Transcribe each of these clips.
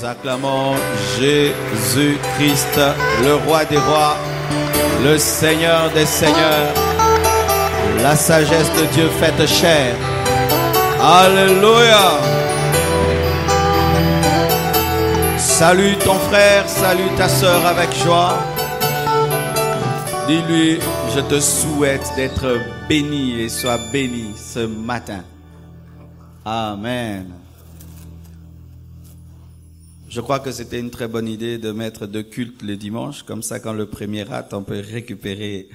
acclamons Jésus-Christ, le roi des rois, le Seigneur des seigneurs, la sagesse de Dieu faite chair. Alléluia. Salue ton frère, salue ta sœur avec joie. Dis-lui, je te souhaite d'être béni et sois béni ce matin. Amen. Je crois que c'était une très bonne idée de mettre 2 cultes le dimanche. Comme ça, quand le premier rate, on peut récupérer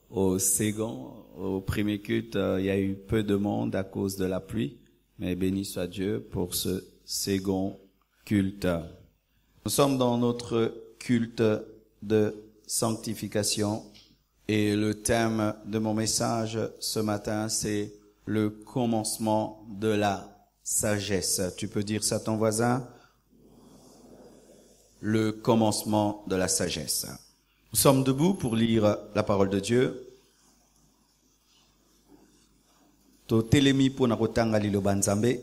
au second. Au premier culte, il y a eu peu de monde à cause de la pluie. Mais béni soit Dieu pour ce second culte. Nous sommes dans notre culte de sanctification. Et le thème de mon message ce matin, c'est le commencement de la sagesse. Tu peux dire ça à ton voisin? Le commencement de la sagesse. Nous sommes debout pour lire la parole de Dieu. To telemi pour nakotanga liloba nzambe,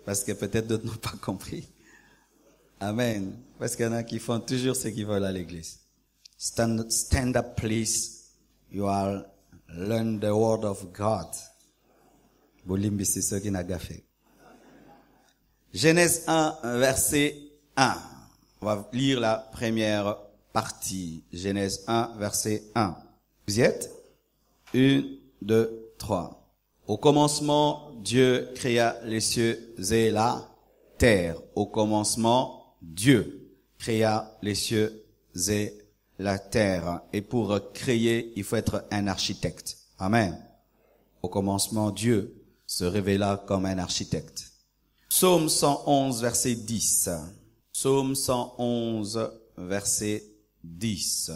parce que peut-être d'autres n'ont pas compris. Amen. Parce qu'il y en a qui font toujours ce qu'ils veulent à l'église. Stand up, please. You are learn the word of God. Bolimbi, c'est ce qui n'a pas fait. Genèse 1, verset 1. On va lire la première partie. Genèse 1, verset 1. Vous y êtes? 1, 2, 3. Au commencement, Dieu créa les cieux et la terre. Au commencement, Dieu créa les cieux et la terre. Et pour créer, il faut être un architecte. Amen. Au commencement, Dieu se révéla comme un architecte. Psaume 111, verset 10. Psaume 111, verset 10.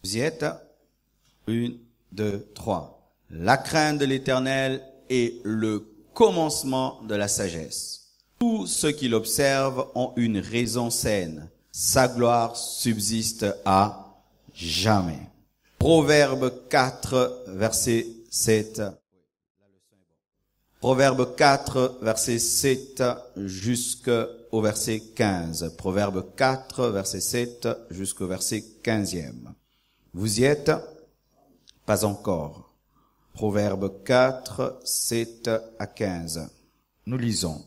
Vous y êtes? 1, 2, 3. La crainte de l'Éternel est le commencement de la sagesse. Tous ceux qui l'observent ont une raison saine. Sa gloire subsiste à jamais. Proverbe 4, verset 7. Proverbe 4, verset 7 jusqu'au verset 15. Proverbe 4, verset 7 jusqu'au verset 15e. Vous y êtes? Pas encore. Proverbe 4, 7 à 15. Nous lisons.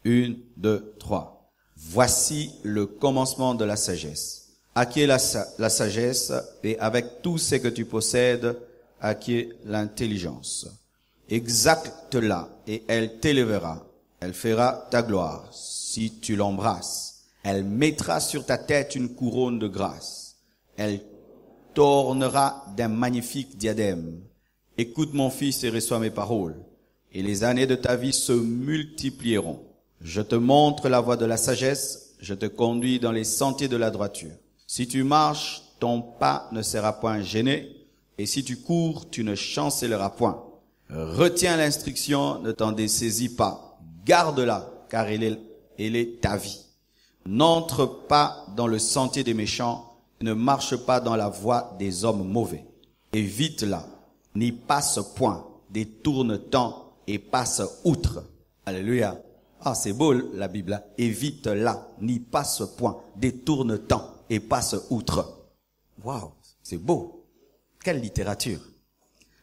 1, 2, 3. Voici le commencement de la sagesse. Acquiers la sagesse, et avec tout ce que tu possèdes, acquiers l'intelligence. Exacte-la, et elle t'élèvera. Elle fera ta gloire, si tu l'embrasses. Elle mettra sur ta tête une couronne de grâce. Elle t'ornera d'un magnifique diadème. Écoute mon fils et reçois mes paroles, et les années de ta vie se multiplieront. Je te montre la voie de la sagesse, je te conduis dans les sentiers de la droiture. Si tu marches, ton pas ne sera point gêné, et si tu cours, tu ne chancelleras point. Retiens l'instruction, ne t'en dessaisis pas. Garde-la, car elle est ta vie. N'entre pas dans le sentier des méchants, ne marche pas dans la voie des hommes mauvais. Évite-la, n'y passe point, détourne-t'en et passe outre. Alléluia. Ah, c'est beau la Bible. Évite-la, n'y passe point, détourne-t'en et passe outre. Waouh, c'est beau. Quelle littérature.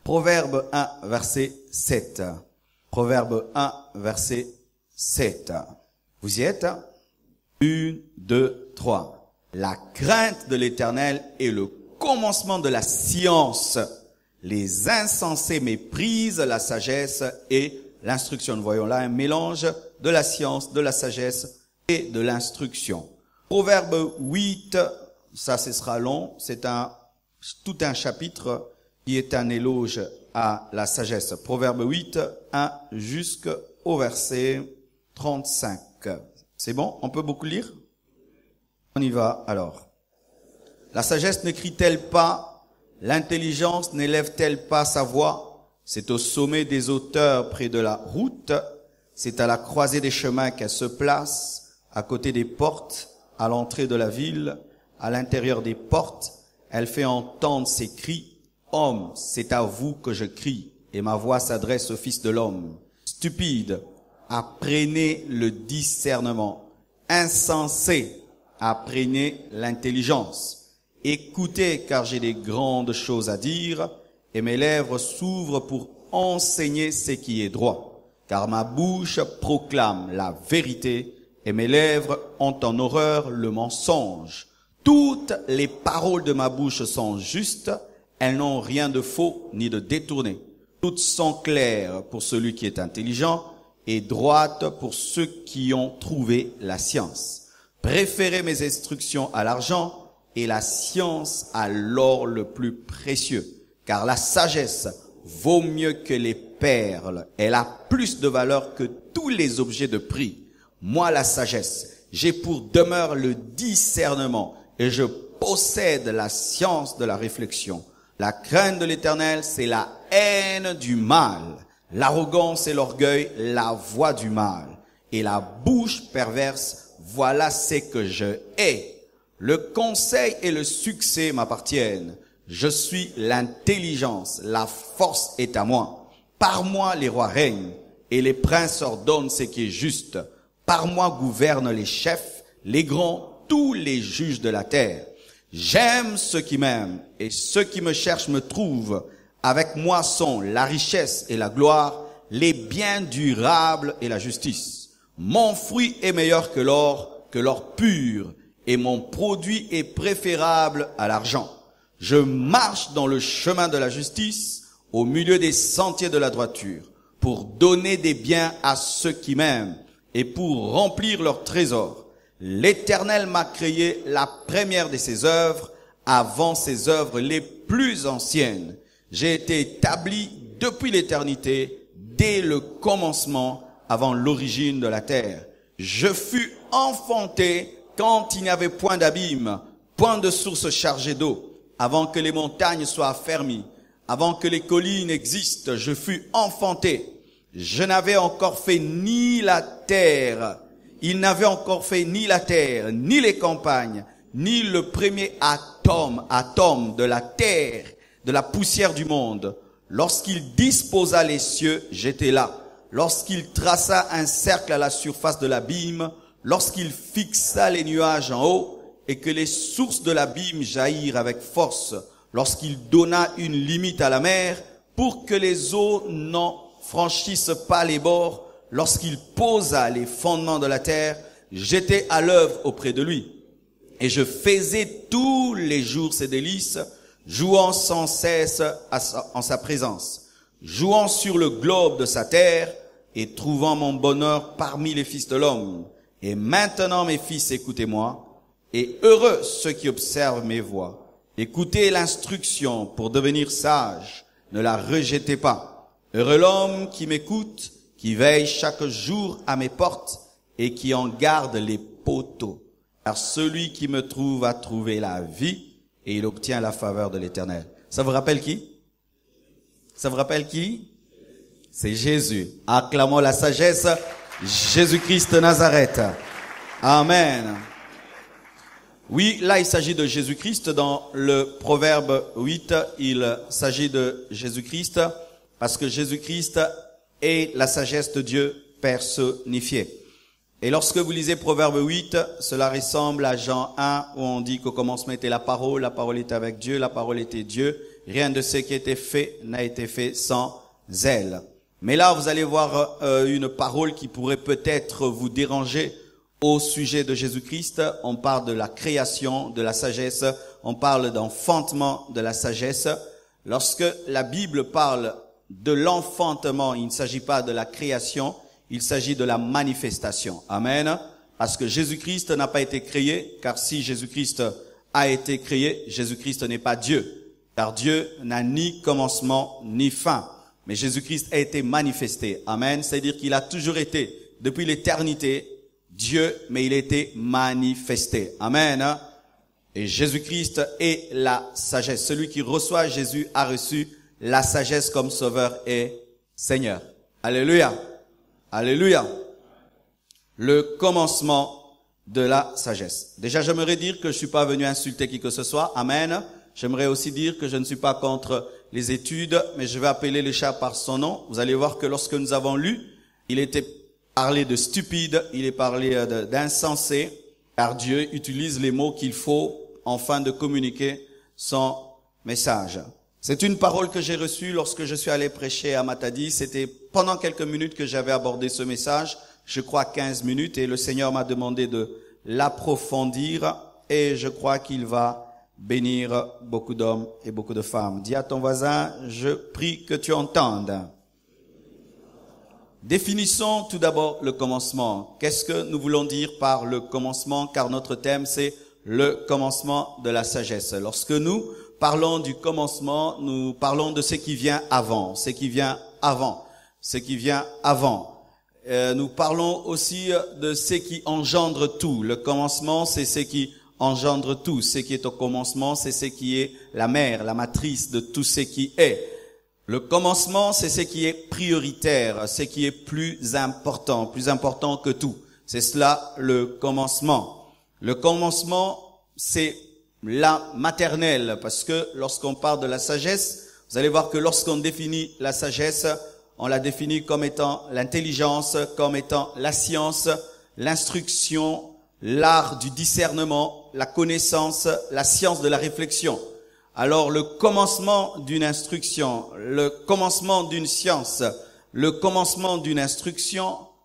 Proverbe 1, verset 7. Proverbe 1, verset 7. Vous y êtes? 1, 2, 3. La crainte de l'Éternel est le commencement de la science. Les insensés méprisent la sagesse et l'instruction. Nous voyons là un mélange de la science, de la sagesse et de l'instruction. Proverbe 8, ça ce sera long, c'est tout un chapitre qui est un éloge à la sagesse. Proverbe 8, 1 jusqu'au verset 35. C'est bon? On peut beaucoup lire? On y va alors. La sagesse ne crie-t-elle pas? L'intelligence n'élève-t-elle pas sa voix? C'est au sommet des hauteurs près de la route. C'est à la croisée des chemins qu'elle se place, à côté des portes, à l'entrée de la ville, à l'intérieur des portes. Elle fait entendre ses cris. Homme, c'est à vous que je crie, et ma voix s'adresse au Fils de l'homme. Stupide, apprenez le discernement. Insensés, apprenez l'intelligence. Écoutez, car j'ai des grandes choses à dire, et mes lèvres s'ouvrent pour enseigner ce qui est droit. Car ma bouche proclame la vérité, et mes lèvres ont en horreur le mensonge. Toutes les paroles de ma bouche sont justes, elles n'ont rien de faux ni de détourné. Toutes sont claires pour celui qui est intelligent et droites pour ceux qui ont trouvé la science. Préférez mes instructions à l'argent et la science à l'or le plus précieux, car la sagesse vaut mieux que les perles. Elle a plus de valeur que tous les objets de prix. Moi, la sagesse, j'ai pour demeure le discernement et je possède la science de la réflexion. La crainte de l'Éternel, c'est la haine du mal. L'arrogance et l'orgueil, la voie du mal. Et la bouche perverse, voilà ce que je hais. Le conseil et le succès m'appartiennent. Je suis l'intelligence, la force est à moi. Par moi les rois règnent et les princes ordonnent ce qui est juste. Par moi gouvernent les chefs, les grands, tous les juges de la terre. J'aime ceux qui m'aiment et ceux qui me cherchent me trouvent. Avec moi sont la richesse et la gloire, les biens durables et la justice. Mon fruit est meilleur que l'or pur, et mon produit est préférable à l'argent. Je marche dans le chemin de la justice, au milieu des sentiers de la droiture, pour donner des biens à ceux qui m'aiment et pour remplir leurs trésors. L'Éternel m'a créé la première de ses œuvres, avant ses œuvres les plus anciennes. J'ai été établi depuis l'éternité, dès le commencement, avant l'origine de la terre. Je fus enfanté quand il n'y avait point d'abîme, point de source chargée d'eau. Avant que les montagnes soient affermies, avant que les collines existent, je fus enfanté. Je n'avais encore fait ni la terre, il n'avait encore fait ni la terre, ni les campagnes, ni le premier atome de la terre, de la poussière du monde. Lorsqu'il disposa les cieux, j'étais là. Lorsqu'il traça un cercle à la surface de l'abîme, lorsqu'il fixa les nuages en haut, et que les sources de l'abîme jaillirent avec force, lorsqu'il donna une limite à la mer, pour que les eaux n'en franchissent pas les bords, lorsqu'il posa les fondements de la terre, j'étais à l'œuvre auprès de lui. Et je faisais tous les jours ses délices, jouant sans cesse en sa présence, jouant sur le globe de sa terre et trouvant mon bonheur parmi les fils de l'homme. Et maintenant, mes fils, écoutez-moi, et heureux ceux qui observent mes voies. Écoutez l'instruction pour devenir sage, ne la rejetez pas. Heureux l'homme qui m'écoute, qui veille chaque jour à mes portes et qui en garde les poteaux. Car celui qui me trouve a trouvé la vie et il obtient la faveur de l'Éternel. Ça vous rappelle qui? Ça vous rappelle qui? C'est Jésus. Acclamons la sagesse. Jésus-Christ de Nazareth. Amen. Oui, là il s'agit de Jésus-Christ. Dans le Proverbe 8, il s'agit de Jésus-Christ parce que Jésus-Christ est la sagesse de Dieu personnifiée. Et lorsque vous lisez Proverbe 8, cela ressemble à Jean 1 où on dit qu'au commencement était la parole était avec Dieu, la parole était Dieu. Rien de ce qui était fait n'a été fait sans elle. Mais là, vous allez voir une parole qui pourrait peut-être vous déranger au sujet de Jésus-Christ. On parle de la création, de la sagesse. On parle d'enfantement de la sagesse. Lorsque la Bible parle de l'enfantement, il ne s'agit pas de la création, il s'agit de la manifestation. Amen. Parce que Jésus-Christ n'a pas été créé, car si Jésus-Christ a été créé, Jésus-Christ n'est pas Dieu. Car Dieu n'a ni commencement ni fin. Mais Jésus-Christ a été manifesté. Amen. C'est-à-dire qu'il a toujours été, depuis l'éternité, Dieu, mais il a été manifesté. Amen. Et Jésus-Christ est la sagesse. Celui qui reçoit Jésus a reçu la sagesse comme sauveur et Seigneur. Alléluia. Alléluia. Le commencement de la sagesse. Déjà, j'aimerais dire que je suis pas venu insulter qui que ce soit. Amen. J'aimerais aussi dire que je ne suis pas contre les études, mais je vais appeler le chat par son nom. Vous allez voir que lorsque nous avons lu, il était parlé de stupide, il est parlé d'insensé, car Dieu utilise les mots qu'il faut afin de communiquer son message. C'est une parole que j'ai reçue lorsque je suis allé prêcher à Matadi. C'était pendant quelques minutes que j'avais abordé ce message, je crois 15 minutes, et le Seigneur m'a demandé de l'approfondir, et je crois qu'il va bénir beaucoup d'hommes et beaucoup de femmes. Dis à ton voisin, je prie que tu entendes. Définissons tout d'abord le commencement. Qu'est-ce que nous voulons dire par le commencement? Car notre thème, c'est le commencement de la sagesse. Lorsque nous parlons du commencement, nous parlons de ce qui vient avant, ce qui vient avant, ce qui vient avant. Nous parlons aussi de ce qui engendre tout. Le commencement, c'est ce qui engendre tout. Ce qui est au commencement, c'est ce qui est la mère, la matrice de tout ce qui est. Le commencement, c'est ce qui est prioritaire, ce qui est plus important que tout. C'est cela le commencement. Le commencement, c'est la maternelle, parce que lorsqu'on parle de la sagesse, vous allez voir que lorsqu'on définit la sagesse, on la définit comme étant l'intelligence, comme étant la science, l'instruction, l'art du discernement, la connaissance, la science de la réflexion. Alors le commencement d'une instruction, le commencement d'une science, le commencement d'une instruction,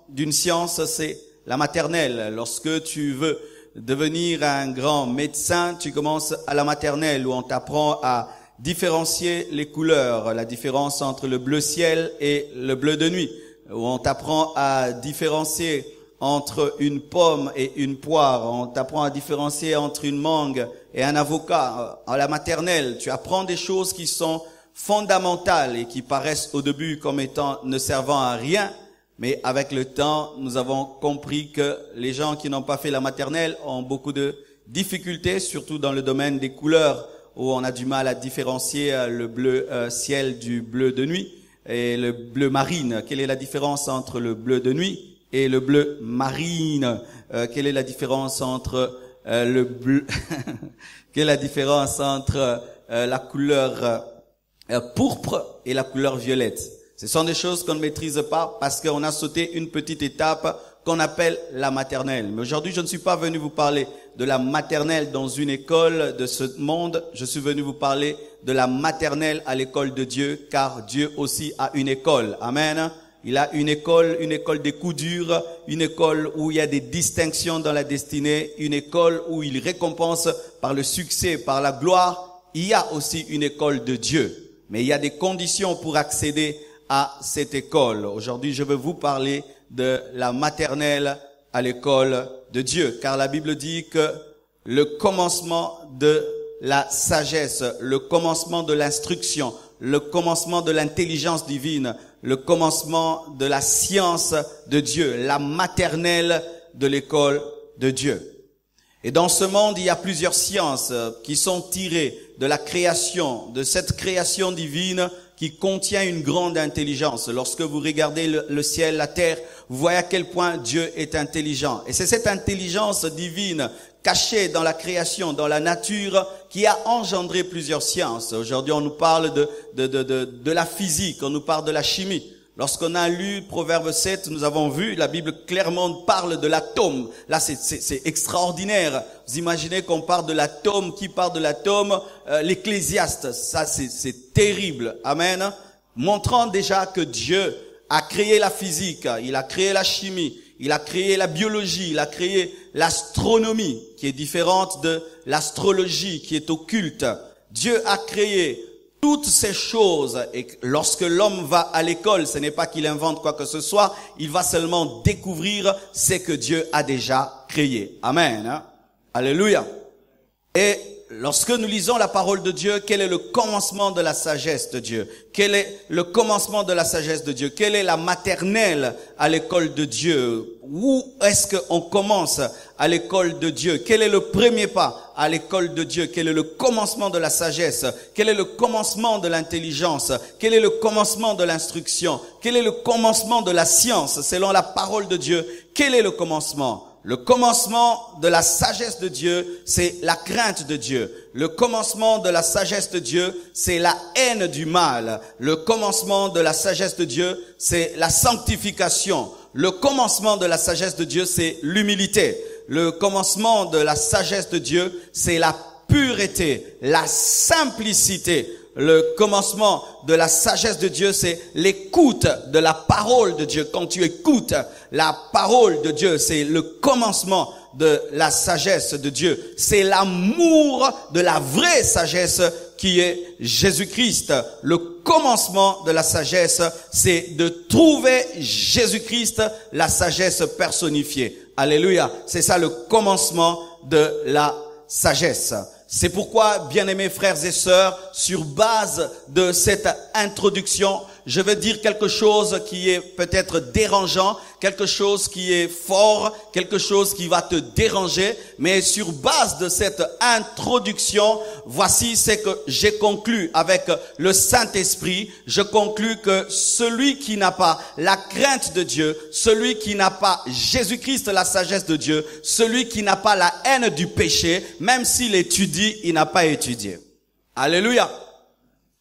d'une science, c'est la maternelle. Lorsque tu veux devenir un grand médecin, tu commences à la maternelle où on t'apprend à différencier les couleurs, la différence entre le bleu ciel et le bleu de nuit, où on t'apprend à différencier entre une pomme et une poire, on t'apprend à différencier entre une mangue et un avocat. À la maternelle, tu apprends des choses qui sont fondamentales et qui paraissent au début comme étant ne servant à rien, mais avec le temps, nous avons compris que les gens qui n'ont pas fait la maternelle ont beaucoup de difficultés, surtout dans le domaine des couleurs, où on a du mal à différencier le bleu ciel du bleu de nuit et le bleu marine. Quelle est la différence entre le bleu de nuit et le bleu marine? Quelle est la différence entre le bleu quelle est la différence entre la couleur pourpre et la couleur violette? Ce sont des choses qu'on ne maîtrise pas parce qu'on a sauté une petite étape qu'on appelle la maternelle. Mais aujourd'hui, je ne suis pas venu vous parler de la maternelle dans une école de ce monde. Je suis venu vous parler de la maternelle à l'école de Dieu, car Dieu aussi a une école. Amen. Il a une école des coups durs, une école où il y a des distinctions dans la destinée, une école où il récompense par le succès, par la gloire. Il y a aussi une école de Dieu, mais il y a des conditions pour accéder à cette école. Aujourd'hui, je veux vous parler de la maternelle à l'école de Dieu, car la Bible dit que le commencement de la sagesse, le commencement de l'instruction, le commencement de l'intelligence divine, le commencement de la science de Dieu, la maternelle de l'école de Dieu. Et dans ce monde, il y a plusieurs sciences qui sont tirées de la création, de cette création divine qui contient une grande intelligence. Lorsque vous regardez le ciel, la terre, vous voyez à quel point Dieu est intelligent. Et c'est cette intelligence divine cachée dans la création, dans la nature, qui a engendré plusieurs sciences. Aujourd'hui, on nous parle de la physique, on nous parle de la chimie. Lorsqu'on a lu Proverbe 7, nous avons vu, la Bible clairement parle de l'atome. Là, c'est extraordinaire. Vous imaginez qu'on parle de l'atome, qui parle de l'atome? L'Ecclésiaste, ça c'est terrible. Amen. Montrant déjà que Dieu a créé la physique, il a créé la chimie, il a créé la biologie, il a créé l'astronomie, qui est différente de l'astrologie, qui est occulte. Dieu a créé toutes ces choses, et lorsque l'homme va à l'école, ce n'est pas qu'il invente quoi que ce soit, il va seulement découvrir ce que Dieu a déjà créé. Amen. Alléluia. Et lorsque nous lisons la parole de Dieu, quel est le commencement de la sagesse de Dieu? Quel est le commencement de la sagesse de Dieu? Quelle est la maternelle à l'école de Dieu? Où est-ce qu'on commence à l'école de Dieu? Quel est le premier pas à l'école de Dieu? Quel est le commencement de la sagesse? Quel est le commencement de l'intelligence? Quel est le commencement de l'instruction? Quel est le commencement de la science selon la parole de Dieu? Quel est le commencement? Le commencement de la sagesse de Dieu, c'est la crainte de Dieu. Le commencement de la sagesse de Dieu, c'est la haine du mal. Le commencement de la sagesse de Dieu, c'est la sanctification. Le commencement de la sagesse de Dieu, c'est l'humilité. Le commencement de la sagesse de Dieu, c'est la pureté, la simplicité. Le commencement de la sagesse de Dieu, c'est l'écoute de la parole de Dieu. Quand tu écoutes la parole de Dieu, c'est le commencement de la sagesse de Dieu. C'est l'amour de la vraie sagesse qui est Jésus-Christ. Le commencement de la sagesse, c'est de trouver Jésus-Christ, la sagesse personnifiée. Alléluia. C'est ça le commencement de la sagesse. C'est pourquoi, bien-aimés frères et sœurs, sur base de cette introduction, je vais dire quelque chose qui est peut-être dérangeant, quelque chose qui est fort, quelque chose qui va te déranger, mais sur base de cette introduction, voici ce que j'ai conclu avec le Saint-Esprit. Je conclus que celui qui n'a pas la crainte de Dieu, celui qui n'a pas Jésus-Christ, la sagesse de Dieu, celui qui n'a pas la haine du péché, même s'il étudie, il n'a pas étudié. Alléluia.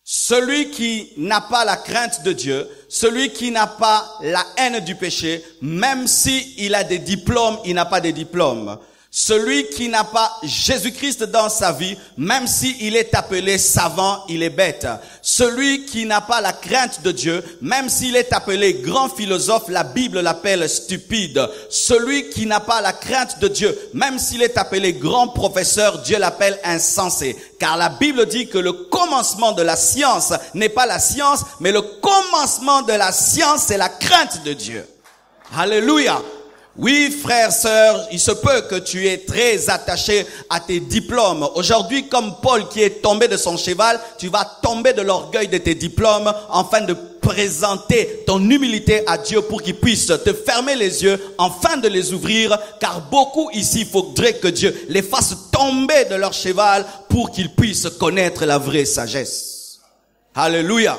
Celui qui n'a pas la crainte de Dieu, celui qui n'a pas la haine du péché, même s'il a des diplômes, il n'a pas de diplômes. Celui qui n'a pas Jésus-Christ dans sa vie, même s'il est appelé savant, il est bête. Celui qui n'a pas la crainte de Dieu, même s'il est appelé grand philosophe, la Bible l'appelle stupide. Celui qui n'a pas la crainte de Dieu, même s'il est appelé grand professeur, Dieu l'appelle insensé. Car la Bible dit que le commencement de la science n'est pas la science, mais le commencement de la science, c'est la crainte de Dieu. Alléluia. Oui, frères, sœurs, il se peut que tu es très attaché à tes diplômes. Aujourd'hui, comme Paul qui est tombé de son cheval, tu vas tomber de l'orgueil de tes diplômes afin de présenter ton humilité à Dieu pour qu'il puisse te fermer les yeux afin de les ouvrir, car beaucoup ici, il faudrait que Dieu les fasse tomber de leur cheval pour qu'ils puissent connaître la vraie sagesse. Alléluia.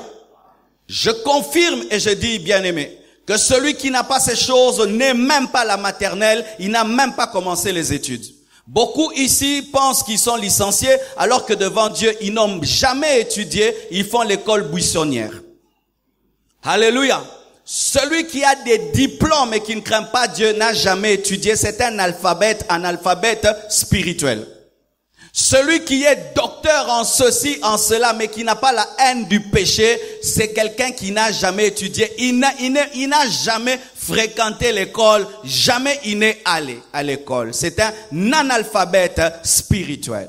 Je confirme et je dis, bien-aimé, que celui qui n'a pas ces choses n'est même pas la maternelle, il n'a même pas commencé les études. Beaucoup ici pensent qu'ils sont licenciés, alors que devant Dieu, ils n'ont jamais étudié, ils font l'école buissonnière. Alléluia. Celui qui a des diplômes et qui ne craint pas Dieu n'a jamais étudié, c'est un analphabète spirituel. Celui qui est docteur en ceci, en cela, mais qui n'a pas la haine du péché, c'est quelqu'un qui n'a jamais étudié. Il n'a jamais fréquenté l'école, jamais il n'est allé à l'école. C'est un analphabète spirituel.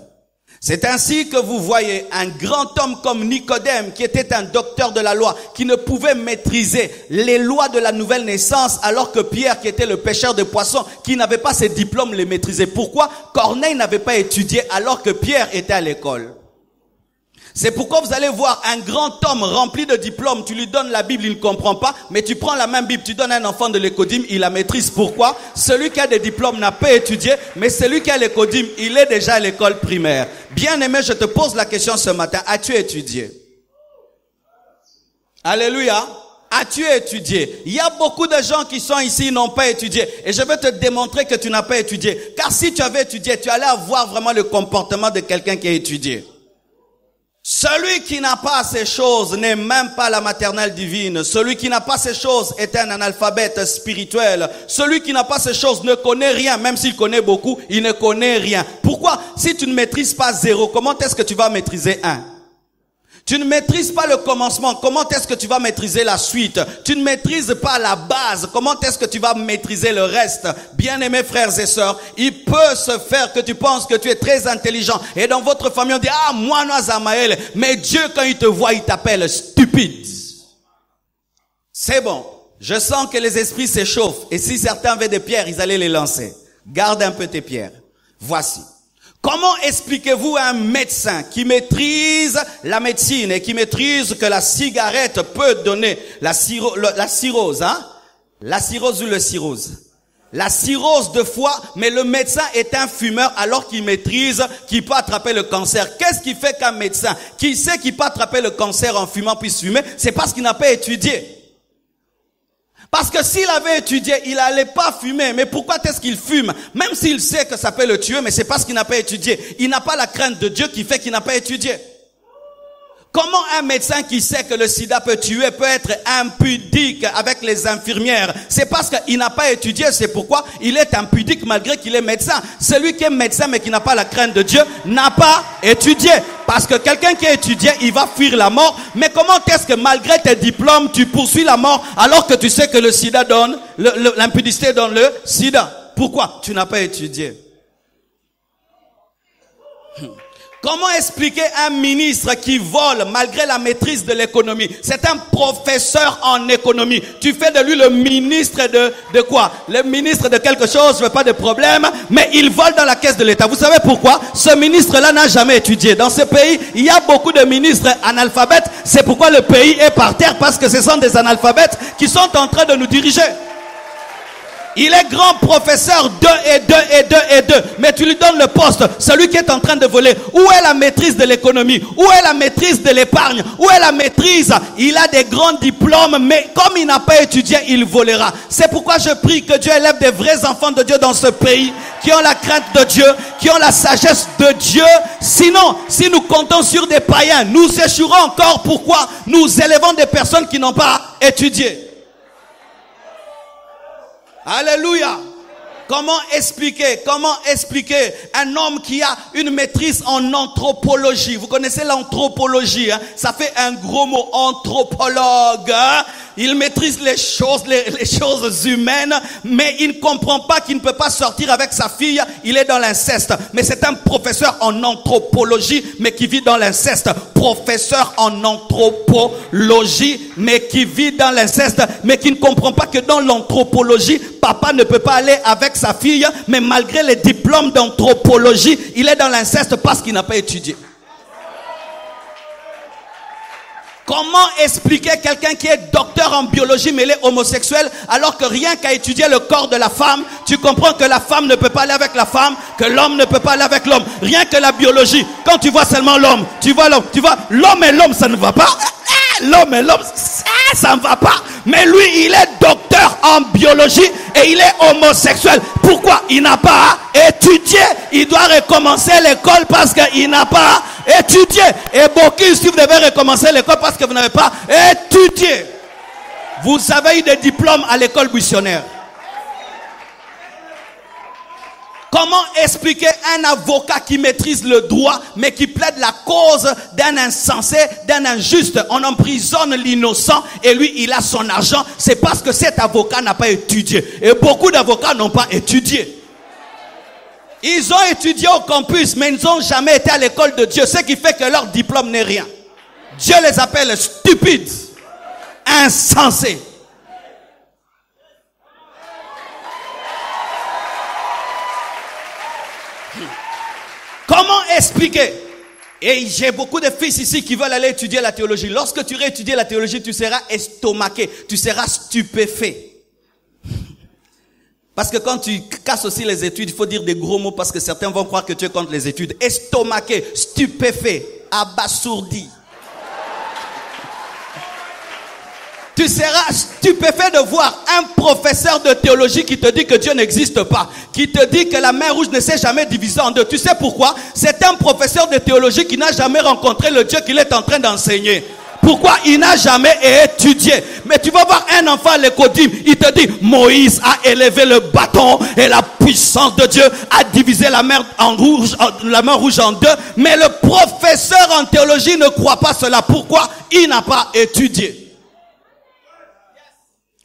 C'est ainsi que vous voyez un grand homme comme Nicodème, qui était un docteur de la loi, qui ne pouvait maîtriser les lois de la nouvelle naissance, alors que Pierre, qui était le pêcheur de poissons, qui n'avait pas ses diplômes, les maîtrisait. Pourquoi? Corneille n'avait pas étudié, alors que Pierre était à l'école. C'est pourquoi vous allez voir un grand homme rempli de diplômes, tu lui donnes la Bible, il ne comprend pas, mais tu prends la même Bible, tu donnes à un enfant de l'écodime, il la maîtrise. Pourquoi? Celui qui a des diplômes n'a pas étudié, mais celui qui a l'écodime, il est déjà à l'école primaire. Bien-aimé, je te pose la question ce matin, as-tu étudié? Alléluia. As-tu étudié? Il y a beaucoup de gens qui sont ici, n'ont pas étudié. Et je vais te démontrer que tu n'as pas étudié. Car si tu avais étudié, tu allais avoir vraiment le comportement de quelqu'un qui a étudié. Celui qui n'a pas ces choses n'est même pas la maternelle divine. Celui qui n'a pas ces choses est un analphabète spirituel. Celui qui n'a pas ces choses ne connaît rien. Même s'il connaît beaucoup, il ne connaît rien. Pourquoi? Si tu ne maîtrises pas 0, comment est-ce que tu vas maîtriser 1? Tu ne maîtrises pas le commencement, comment est-ce que tu vas maîtriser la suite? Tu ne maîtrises pas la base, comment est-ce que tu vas maîtriser le reste? Bien-aimés frères et sœurs, il peut se faire que tu penses que tu es très intelligent. Et dans votre famille, on dit, ah, moi, Zamaël. Mais Dieu, quand il te voit, il t'appelle stupide. C'est bon. Je sens que les esprits s'échauffent. Et si certains avaient des pierres, ils allaient les lancer. Garde un peu tes pierres. Voici. Comment expliquez-vous à un médecin qui maîtrise la médecine et qui maîtrise que la cigarette peut donner la cirrhose, hein? La cirrhose ou le cirrhose? La cirrhose de foie, mais le médecin est un fumeur alors qu'il maîtrise qu'il peut attraper le cancer. Qu'est-ce qui fait qu'un médecin qui sait qu'il peut attraper le cancer en fumant puisse fumer? C'est parce qu'il n'a pas étudié. Parce que s'il avait étudié, il n'allait pas fumer. Mais pourquoi est-ce qu'il fume? Même s'il sait que ça peut le tuer, mais c'est parce qu'il n'a pas étudié. Il n'a pas la crainte de Dieu qui fait qu'il n'a pas étudié. Comment un médecin qui sait que le sida peut tuer peut être impudique avec les infirmières? C'est parce qu'il n'a pas étudié, c'est pourquoi il est impudique malgré qu'il est médecin. Celui qui est médecin mais qui n'a pas la crainte de Dieu n'a pas étudié. Parce que quelqu'un qui a étudié, il va fuir la mort. Mais comment est-ce que malgré tes diplômes, tu poursuis la mort alors que tu sais que le sida donne, l'impudicité donne le sida? Pourquoi? Tu n'as pas étudié. Comment expliquer un ministre qui vole malgré la maîtrise de l'économie? C'est un professeur en économie. Tu fais de lui le ministre de quoi? Le ministre de quelque chose, je veux pas de problème, mais il vole dans la caisse de l'État. Vous savez pourquoi? Ce ministre-là n'a jamais étudié. Dans ce pays, il y a beaucoup de ministres analphabètes. C'est pourquoi le pays est par terre, parce que ce sont des analphabètes qui sont en train de nous diriger. Il est grand professeur 2 et 2 et 2 et 2. Mais tu lui donnes le poste. Celui qui est en train de voler. Où est la maîtrise de l'économie? Où est la maîtrise de l'épargne? Où est la maîtrise? Il a des grands diplômes, mais comme il n'a pas étudié, il volera. C'est pourquoi je prie que Dieu élève des vrais enfants de Dieu dans ce pays, qui ont la crainte de Dieu, qui ont la sagesse de Dieu. Sinon, si nous comptons sur des païens, nous échouerons encore. Pourquoi? Nous élevons des personnes qui n'ont pas étudié. Alléluia. Comment expliquer un homme qui a une maîtrise en anthropologie? Vous connaissez l'anthropologie, hein? Ça fait un gros mot, anthropologue, hein? Il maîtrise les choses humaines, mais il ne comprend pas qu'il ne peut pas sortir avec sa fille. Il est dans l'inceste. Mais c'est un professeur en anthropologie, mais qui vit dans l'inceste. Professeur en anthropologie, mais qui vit dans l'inceste, mais qui ne comprend pas que dans l'anthropologie, papa ne peut pas aller avec sa fille, mais malgré les diplômes d'anthropologie, il est dans l'inceste parce qu'il n'a pas étudié. Comment expliquer quelqu'un qui est docteur en biologie mais il est homosexuel alors que rien qu'à étudier le corps de la femme, tu comprends que la femme ne peut pas aller avec la femme, que l'homme ne peut pas aller avec l'homme. Rien que la biologie. Quand tu vois seulement l'homme, tu vois l'homme et l'homme, ça ne va pas. L'homme et l'homme, ça ne va pas. Mais lui, il est docteur en biologie et il est homosexuel. Pourquoi? Il n'a pas étudié. Il doit recommencer l'école parce qu'il n'a pas étudié. Et beaucoup ici, vous devez recommencer l'école parce que vous n'avez pas étudié. Vous avez eu des diplômes à l'école buissonnaire. Comment expliquer un avocat qui maîtrise le droit, mais qui plaide la cause d'un insensé, d'un injuste? On emprisonne l'innocent et lui, il a son argent. C'est parce que cet avocat n'a pas étudié. Et beaucoup d'avocats n'ont pas étudié. Ils ont étudié au campus, mais ils n'ont jamais été à l'école de Dieu. Ce qui fait que leur diplôme n'est rien. Dieu les appelle stupides, insensés. Comment expliquer? Et j'ai beaucoup de fils ici qui veulent aller étudier la théologie. Lorsque tu vas étudier la théologie, tu seras estomaqué, tu seras stupéfait. Parce que quand tu casses aussi les études, il faut dire des gros mots parce que certains vont croire que tu es contre les études. Estomaqué, stupéfait, abasourdi. Tu seras stupéfait de voir un professeur de théologie qui te dit que Dieu n'existe pas, qui te dit que la mer rouge ne s'est jamais divisée en deux. Tu sais pourquoi? C'est un professeur de théologie qui n'a jamais rencontré le Dieu qu'il est en train d'enseigner. Pourquoi? Il n'a jamais étudié. Mais tu vas voir un enfant à l'écodime, il te dit Moïse a élevé le bâton et la puissance de Dieu a divisé la mer rouge en deux. Mais le professeur en théologie ne croit pas cela. Pourquoi? Il n'a pas étudié.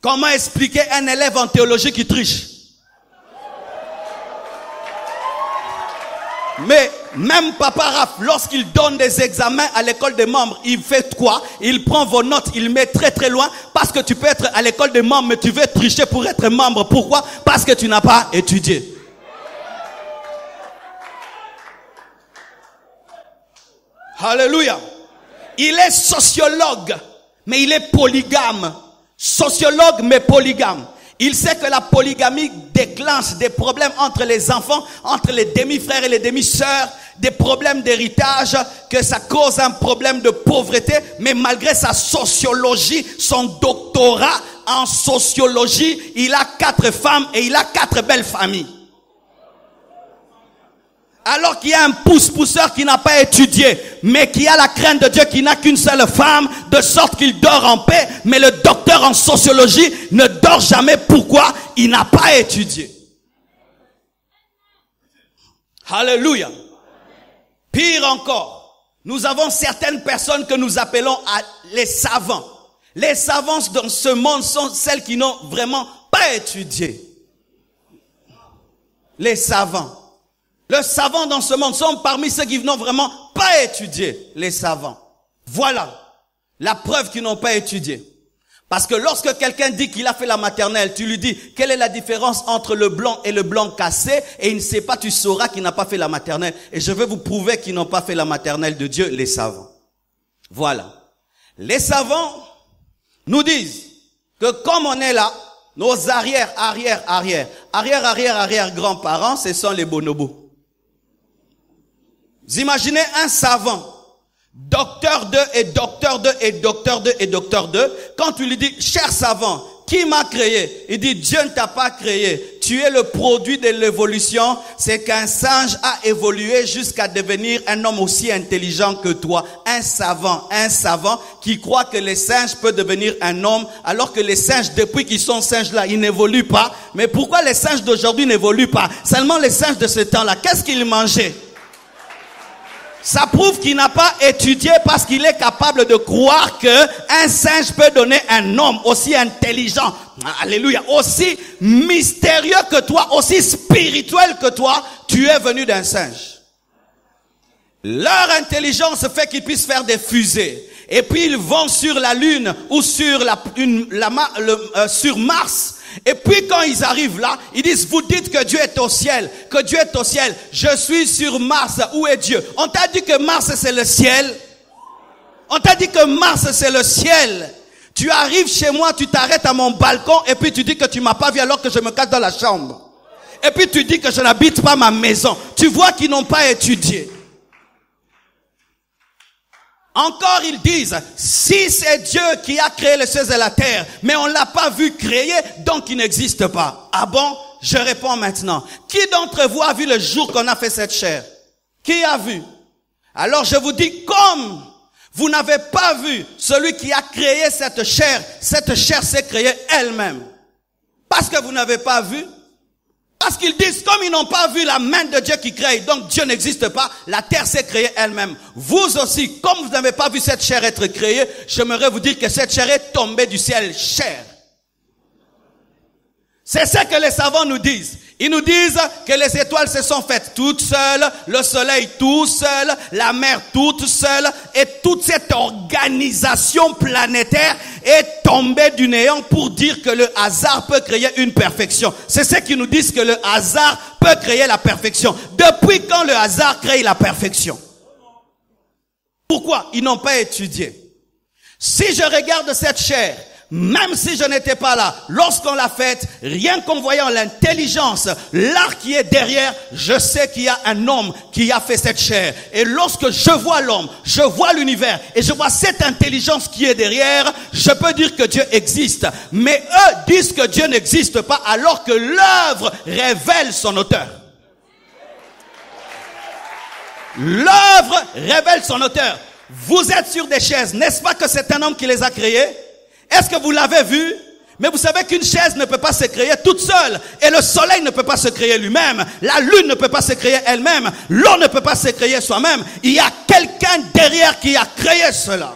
Comment expliquer un élève en théologie qui triche? Mais même Papa Raph, lorsqu'il donne des examens à l'école des membres, il fait quoi? Il prend vos notes, il met très très loin, parce que tu peux être à l'école des membres, mais tu veux tricher pour être membre. Pourquoi? Parce que tu n'as pas étudié. Alléluia. Il est sociologue, mais il est polygame. Sociologue mais polygame. Il sait que la polygamie déclenche des problèmes entre les enfants, entre les demi-frères et les demi-sœurs, des problèmes d'héritage, que ça cause un problème de pauvreté, mais malgré sa sociologie, son doctorat en sociologie, il a 4 femmes et il a 4 belles familles. Alors qu'il y a un pousse-pousseur qui n'a pas étudié, mais qui a la crainte de Dieu, qui n'a qu'une seule femme, de sorte qu'il dort en paix. Mais le docteur en sociologie ne dort jamais. Pourquoi? Il n'a pas étudié. Alléluia. Pire encore, nous avons certaines personnes que nous appelons les savants. Les savants dans ce monde sont celles qui n'ont vraiment pas étudié. Les savants. Les savants dans ce monde sont parmi ceux qui n'ont vraiment pas étudié, les savants. Voilà la preuve qu'ils n'ont pas étudié. Parce que lorsque quelqu'un dit qu'il a fait la maternelle, tu lui dis quelle est la différence entre le blanc et le blanc cassé, et il ne sait pas, tu sauras qu'il n'a pas fait la maternelle. Et je vais vous prouver qu'ils n'ont pas fait la maternelle de Dieu, les savants. Voilà. Les savants nous disent que comme on est là, nos arrière-grands-parents, ce sont les bonobos. Vous imaginez un savant, docteur 2 et docteur 2 et docteur 2 et docteur 2, quand tu lui dis, cher savant, qui m'a créé? Il dit, Dieu ne t'a pas créé. Tu es le produit de l'évolution. C'est qu'un singe a évolué jusqu'à devenir un homme aussi intelligent que toi. Un savant qui croit que les singes peuvent devenir un homme, alors que les singes, depuis qu'ils sont singes là, ils n'évoluent pas. Mais pourquoi les singes d'aujourd'hui n'évoluent pas? Seulement les singes de ce temps-là, qu'est-ce qu'ils mangeaient? Ça prouve qu'il n'a pas étudié parce qu'il est capable de croire que un singe peut donner un homme aussi intelligent, alléluia, aussi mystérieux que toi, aussi spirituel que toi. Tu es venu d'un singe. Leur intelligence fait qu'ils puissent faire des fusées. Et puis ils vont sur la Lune ou sur sur Mars. Et puis quand ils arrivent là, ils disent, vous dites que Dieu est au ciel, que Dieu est au ciel. Je suis sur Mars, où est Dieu? On t'a dit que Mars c'est le ciel. On t'a dit que Mars c'est le ciel. Tu arrives chez moi, tu t'arrêtes à mon balcon et puis tu dis que tu m'as pas vu alors que je me cache dans la chambre. Et puis tu dis que je n'habite pas ma maison. Tu vois qu'ils n'ont pas étudié. Encore ils disent, si c'est Dieu qui a créé les cieux et la terre, mais on l'a pas vu créer, donc il n'existe pas. Ah bon? Je réponds maintenant. Qui d'entre vous a vu le jour qu'on a fait cette chair? Qui a vu? Alors je vous dis, comme vous n'avez pas vu celui qui a créé cette chair s'est créée elle-même. Parce que vous n'avez pas vu. Parce qu'ils disent, comme ils n'ont pas vu la main de Dieu qui crée, donc Dieu n'existe pas, la terre s'est créée elle-même. Vous aussi, comme vous n'avez pas vu cette chair être créée, j'aimerais vous dire que cette chair est tombée du ciel, chair. C'est ce que les savants nous disent. Ils nous disent que les étoiles se sont faites toutes seules, le soleil tout seul, la mer toute seule, et toute cette organisation planétaire est tombée du néant pour dire que le hasard peut créer une perfection. C'est ce qu'ils nous disent, que le hasard peut créer la perfection. Depuis quand le hasard crée la perfection? Pourquoi? Ils n'ont pas étudié. Si je regarde cette chair, même si je n'étais pas là, lorsqu'on l'a faite, rien qu'en voyant l'intelligence, l'art qui est derrière, je sais qu'il y a un homme qui a fait cette chair. Et lorsque je vois l'homme, je vois l'univers, et je vois cette intelligence qui est derrière, je peux dire que Dieu existe. Mais eux disent que Dieu n'existe pas, alors que l'œuvre révèle son auteur. L'œuvre révèle son auteur. Vous êtes sur des chaises, n'est-ce pas que c'est un homme qui les a créées? Est-ce que vous l'avez vu? Mais vous savez qu'une chaise ne peut pas se créer toute seule. Et le soleil ne peut pas se créer lui-même. La lune ne peut pas se créer elle-même. L'eau ne peut pas se créer soi-même. Il y a quelqu'un derrière qui a créé cela.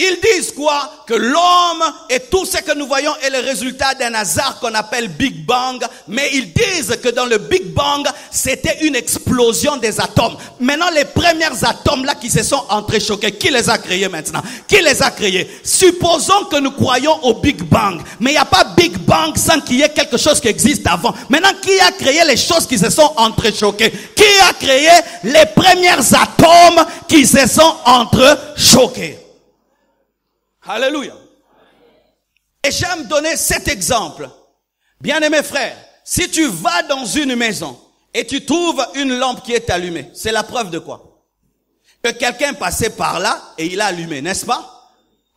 Ils disent quoi? Que l'homme et tout ce que nous voyons est le résultat d'un hasard qu'on appelle Big Bang. Mais ils disent que dans le Big Bang, c'était une explosion des atomes. Maintenant, les premiers atomes là qui se sont entrechoqués, qui les a créés maintenant? Qui les a créés? Supposons que nous croyons au Big Bang. Mais il n'y a pas Big Bang sans qu'il y ait quelque chose qui existe avant. Maintenant, qui a créé les choses qui se sont entrechoquées? Qui a créé les premiers atomes qui se sont entrechoqués? Alléluia. Et j'aime donner cet exemple. Bien-aimés frères, si tu vas dans une maison et tu trouves une lampe qui est allumée, c'est la preuve de quoi? Que quelqu'un passait par là et il a allumé, n'est-ce pas?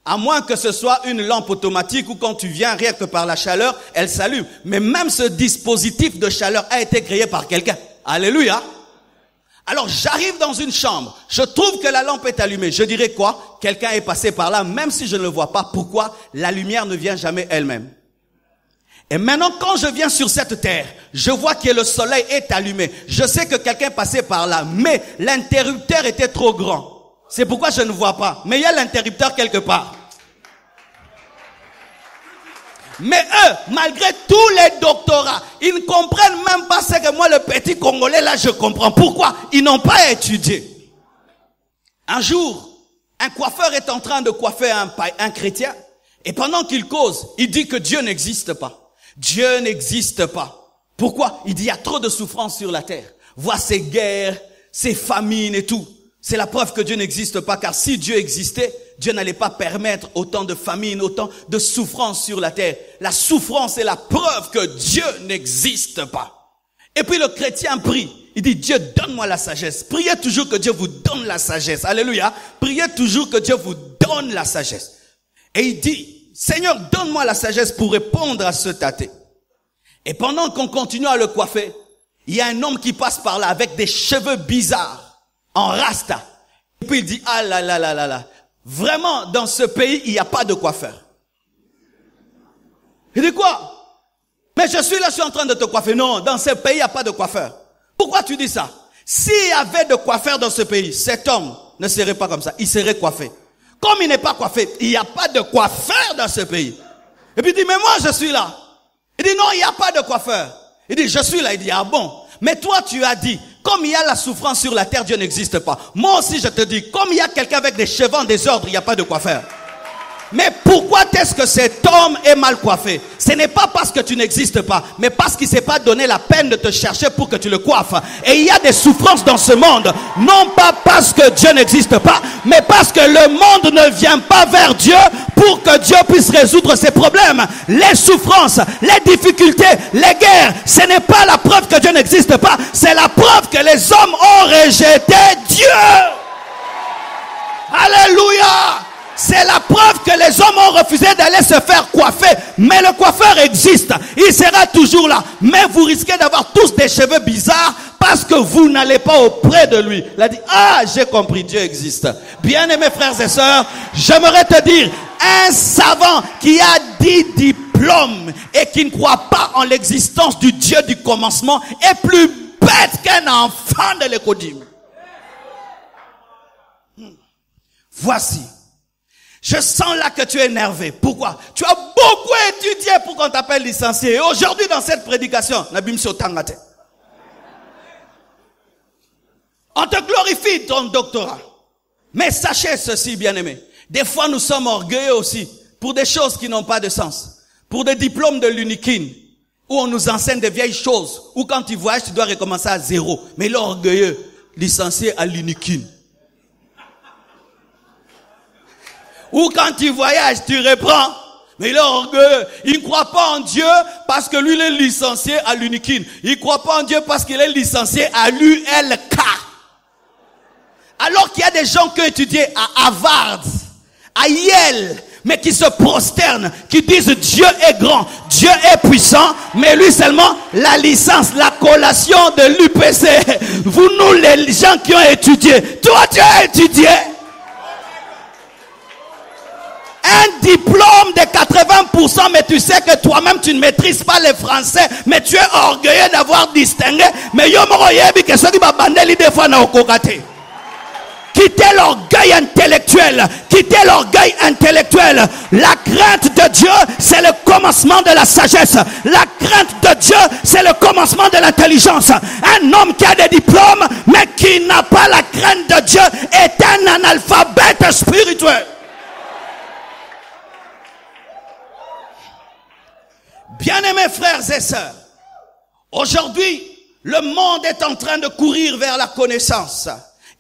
À moins que ce soit une lampe automatique où quand tu viens, rien que par la chaleur, elle s'allume. Mais même ce dispositif de chaleur a été créé par quelqu'un. Alléluia. Alors j'arrive dans une chambre, je trouve que la lampe est allumée. Je dirais quoi? Quelqu'un est passé par là, même si je ne le vois pas. Pourquoi? La lumière ne vient jamais elle-même. Et maintenant, quand je viens sur cette terre, je vois que le soleil est allumé. Je sais que quelqu'un passait par là, mais l'interrupteur était trop grand. C'est pourquoi je ne vois pas. Mais il y a l'interrupteur quelque part. Mais eux, malgré tous les doctorats, ils ne comprennent même pas ce que moi, le petit Congolais, là, je comprends. Pourquoi? Ils n'ont pas étudié. Un jour, un coiffeur est en train de coiffer un chrétien. Et pendant qu'il cause, il dit que Dieu n'existe pas. Dieu n'existe pas. Pourquoi? Il dit il y a trop de souffrance sur la terre. Vois ces guerres, ces famines et tout. C'est la preuve que Dieu n'existe pas, car si Dieu existait, Dieu n'allait pas permettre autant de famines, autant de souffrances sur la terre. La souffrance est la preuve que Dieu n'existe pas. Et puis le chrétien prie. Il dit, Dieu, donne-moi la sagesse. Priez toujours que Dieu vous donne la sagesse. Alléluia. Priez toujours que Dieu vous donne la sagesse. Et il dit, Seigneur, donne-moi la sagesse pour répondre à ce tâté. Et pendant qu'on continue à le coiffer, il y a un homme qui passe par là avec des cheveux bizarres. En rasta. Et puis il dit, ah là là là là là. Vraiment, dans ce pays, il n'y a pas de coiffeur. Il dit quoi? Mais je suis là, je suis en train de te coiffer. Non, dans ce pays, il n'y a pas de coiffeur. Pourquoi tu dis ça? S'il y avait de coiffeur dans ce pays, cet homme ne serait pas comme ça. Il serait coiffé. Comme il n'est pas coiffé, il n'y a pas de coiffeur dans ce pays. Et puis il dit, mais moi je suis là. Il dit, non, il n'y a pas de coiffeur. Il dit, je suis là. Il dit, ah bon? Mais toi tu as dit, comme il y a la souffrance sur la terre, Dieu n'existe pas. Moi aussi je te dis, comme il y a quelqu'un avec des cheveux en désordre, il n'y a pas de coiffeur. Mais pourquoi est-ce que cet homme est mal coiffé? Ce n'est pas parce que tu n'existes pas, mais parce qu'il ne s'est pas donné la peine de te chercher pour que tu le coiffes. Et il y a des souffrances dans ce monde, non pas parce que Dieu n'existe pas, mais parce que le monde ne vient pas vers Dieu pour que Dieu puisse résoudre ses problèmes. Les souffrances, les difficultés, les guerres, ce n'est pas la preuve que Dieu n'existe pas, c'est la preuve que les hommes ont rejeté Dieu. Alléluia! C'est la preuve que les hommes ont refusé d'aller se faire coiffer. Mais le coiffeur existe. Il sera toujours là. Mais vous risquez d'avoir tous des cheveux bizarres parce que vous n'allez pas auprès de lui. Il a dit, ah, j'ai compris, Dieu existe. Bien-aimés frères et sœurs, j'aimerais te dire, un savant qui a 10 diplômes et qui ne croit pas en l'existence du Dieu du commencement est plus bête qu'un enfant de l'écodime. Voici. Je sens là que tu es énervé. Pourquoi? Tu as beaucoup étudié pour qu'on t'appelle licencié. Et aujourd'hui, dans cette prédication, on te glorifie ton doctorat. Mais sachez ceci, bien-aimés. Des fois, nous sommes orgueilleux aussi pour des choses qui n'ont pas de sens. Pour des diplômes de l'UNIKIN, où on nous enseigne des vieilles choses, où quand tu voyages, tu dois recommencer à zéro. Mais l'orgueilleux, licencié à l'UNIKIN. Ou quand tu voyages, tu reprends. Mais il est orgueilleux. Il ne croit pas en Dieu parce que lui, il est licencié à l'UNIKIN. Il ne croit pas en Dieu parce qu'il est licencié à l'ULK. Alors qu'il y a des gens qui ont étudié à Harvard, à Yale, mais qui se prosternent, qui disent Dieu est grand, Dieu est puissant, mais lui seulement, la licence, la collation de l'UPC. Vous, nous, les gens qui ont étudié, toi, tu as étudié. Un diplôme de 80%, mais tu sais que toi-même tu ne maîtrises pas les français, mais tu es orgueilleux d'avoir distingué. Mais yo moroyebi que ceux qui babandeli des fois na okokate. Quittez l'orgueil intellectuel. Quittez l'orgueil intellectuel. La crainte de Dieu, c'est le commencement de la sagesse. La crainte de Dieu, c'est le commencement de l'intelligence. Un homme qui a des diplômes, mais qui n'a pas la crainte de Dieu, est un analphabète spirituel. Bien-aimés frères et sœurs, aujourd'hui, le monde est en train de courir vers la connaissance.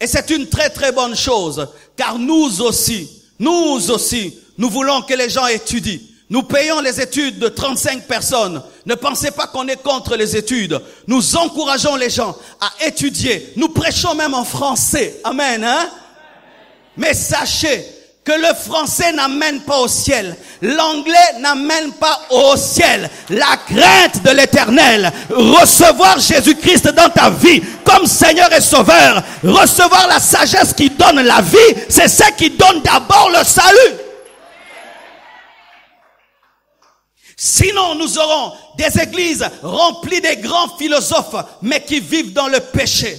Et c'est une très très bonne chose, car nous aussi, nous voulons que les gens étudient. Nous payons les études de 35 personnes. Ne pensez pas qu'on est contre les études. Nous encourageons les gens à étudier. Nous prêchons même en français. Amen, hein? Mais sachez que le français n'amène pas au ciel. L'anglais n'amène pas au ciel. La crainte de l'Éternel, recevoir Jésus-Christ dans ta vie comme Seigneur et Sauveur, recevoir la sagesse qui donne la vie, c'est ça qui donne d'abord le salut. Sinon, nous aurons des églises remplies de grands philosophes, mais qui vivent dans le péché.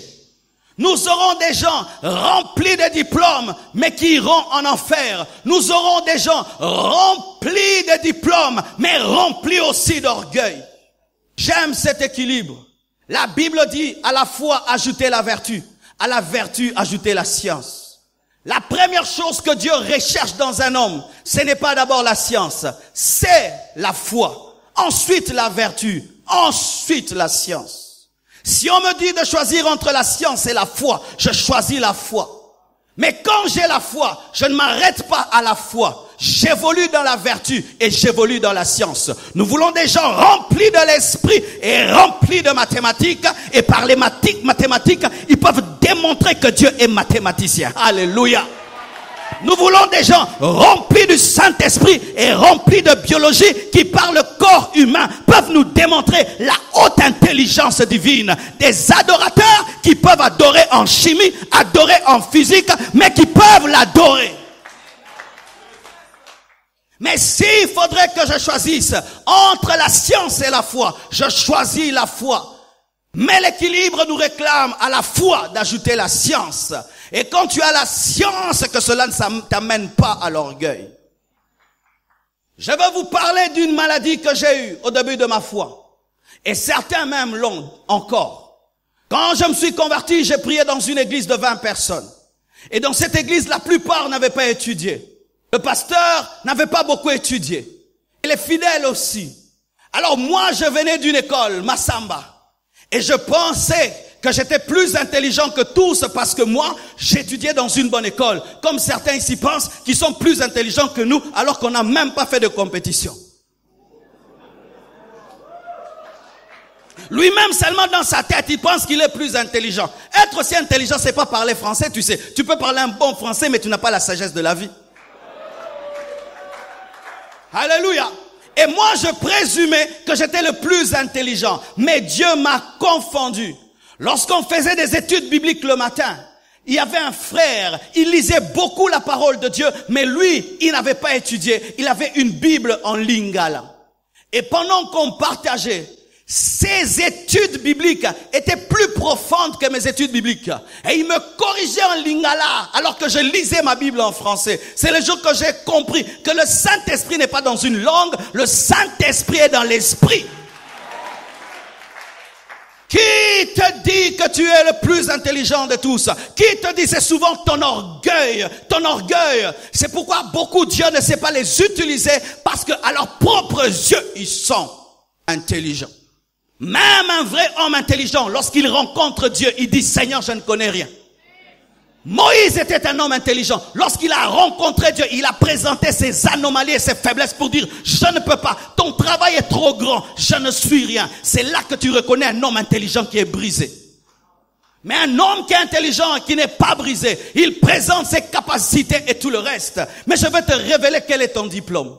Nous aurons des gens remplis de diplômes, mais qui iront en enfer. Nous aurons des gens remplis de diplômes, mais remplis aussi d'orgueil. J'aime cet équilibre. La Bible dit à la foi ajouter la vertu, à la vertu ajouter la science. La première chose que Dieu recherche dans un homme, ce n'est pas d'abord la science, c'est la foi. Ensuite la vertu, ensuite la science. Si on me dit de choisir entre la science et la foi, je choisis la foi. Mais quand j'ai la foi, je ne m'arrête pas à la foi. J'évolue dans la vertu et j'évolue dans la science. Nous voulons des gens remplis de l'esprit et remplis de mathématiques. Et par les mathématiques, ils peuvent démontrer que Dieu est mathématicien. Alléluia. Nous voulons des gens remplis du Saint-Esprit et remplis de biologie qui, par le corps humain, peuvent nous démontrer la haute intelligence divine. Des adorateurs qui peuvent adorer en chimie, adorer en physique, mais qui peuvent l'adorer. Mais s'il faudrait que je choisisse entre la science et la foi, je choisis la foi. Mais l'équilibre nous réclame à la foi d'ajouter la science. Et quand tu as la science, que cela ne t'amène pas à l'orgueil. Je veux vous parler d'une maladie que j'ai eue au début de ma foi. Et certains même l'ont encore. Quand je me suis converti, j'ai prié dans une église de 20 personnes. Et dans cette église, la plupart n'avaient pas étudié. Le pasteur n'avait pas beaucoup étudié. Et les fidèles aussi. Alors moi, je venais d'une école, Massamba. Et je pensais que j'étais plus intelligent que tous parce que moi, j'étudiais dans une bonne école. Comme certains ici pensent qu'ils sont plus intelligents que nous alors qu'on n'a même pas fait de compétition. Lui-même seulement dans sa tête, il pense qu'il est plus intelligent. Être aussi intelligent, c'est pas parler français, tu sais. Tu peux parler un bon français, mais tu n'as pas la sagesse de la vie. Alléluia. Et moi, je présumais que j'étais le plus intelligent. Mais Dieu m'a confondu. Lorsqu'on faisait des études bibliques le matin, il y avait un frère, il lisait beaucoup la parole de Dieu, mais lui, il n'avait pas étudié. Il avait une Bible en lingala. Et pendant qu'on partageait, ses études bibliques étaient plus profondes que mes études bibliques. Et il me corrigeait en lingala alors que je lisais ma Bible en français. C'est le jour que j'ai compris que le Saint-Esprit n'est pas dans une langue, le Saint-Esprit est dans l'esprit. Qui te dit que tu es le plus intelligent de tous? Qui te dit? C'est souvent ton orgueil. Ton orgueil. C'est pourquoi beaucoup Dieu ne sait pas les utiliser parce que à leurs propres yeux, ils sont intelligents. Même un vrai homme intelligent, lorsqu'il rencontre Dieu, il dit, Seigneur, je ne connais rien. Moïse était un homme intelligent. Lorsqu'il a rencontré Dieu, il a présenté ses anomalies et ses faiblesses pour dire, je ne peux pas, ton travail est trop grand, je ne suis rien. C'est là que tu reconnais un homme intelligent qui est brisé. Mais un homme qui est intelligent et qui n'est pas brisé, il présente ses capacités et tout le reste. Mais je vais te révéler quel est ton diplôme.